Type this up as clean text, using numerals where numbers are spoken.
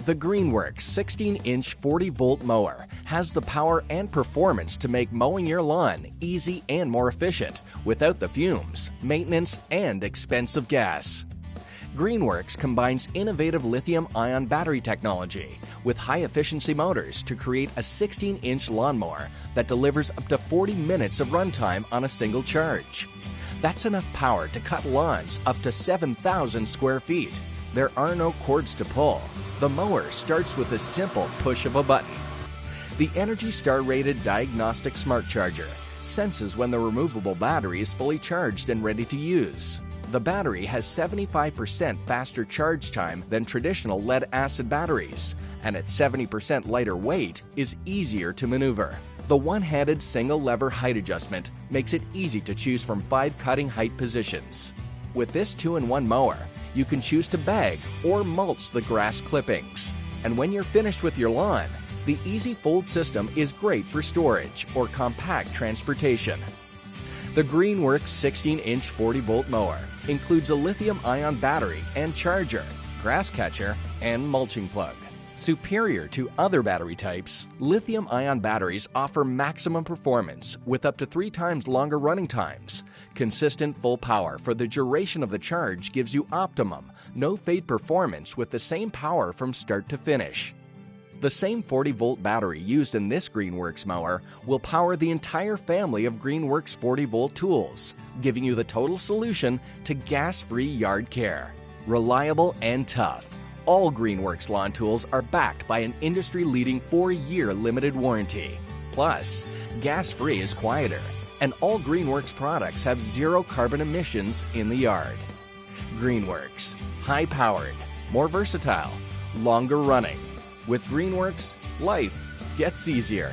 The Greenworks 16-inch 40-volt mower has the power and performance to make mowing your lawn easy and more efficient without the fumes, maintenance, and expensive gas. Greenworks combines innovative lithium-ion battery technology with high-efficiency motors to create a 16-inch lawnmower that delivers up to 40 minutes of runtime on a single charge. That's enough power to cut lawns up to 7,000 square feet. There are no cords to pull. The mower starts with a simple push of a button. The Energy Star rated diagnostic smart charger senses when the removable battery is fully charged and ready to use. The battery has 75% faster charge time than traditional lead-acid batteries, and at 70% lighter weight is easier to maneuver. The one-handed single-lever height adjustment makes it easy to choose from 5 cutting height positions. With this 2-in-1 mower, you can choose to bag or mulch the grass clippings. And when you're finished with your lawn, the Easy Fold system is great for storage or compact transportation. The Greenworks 16-inch 40-volt mower includes a lithium-ion battery and charger, grass catcher, and mulching plug. Superior to other battery types, lithium-ion batteries offer maximum performance with up to 3 times longer running times. Consistent full power for the duration of the charge gives you optimum, no-fade performance with the same power from start to finish. The same 40-volt battery used in this Greenworks mower will power the entire family of Greenworks 40-volt tools, giving you the total solution to gas-free yard care. Reliable and tough, all Greenworks lawn tools are backed by an industry-leading 4-year limited warranty. Plus, gas-free is quieter, and all Greenworks products have 0 carbon emissions in the yard. Greenworks, high-powered, more versatile, longer running. With Greenworks, life gets easier.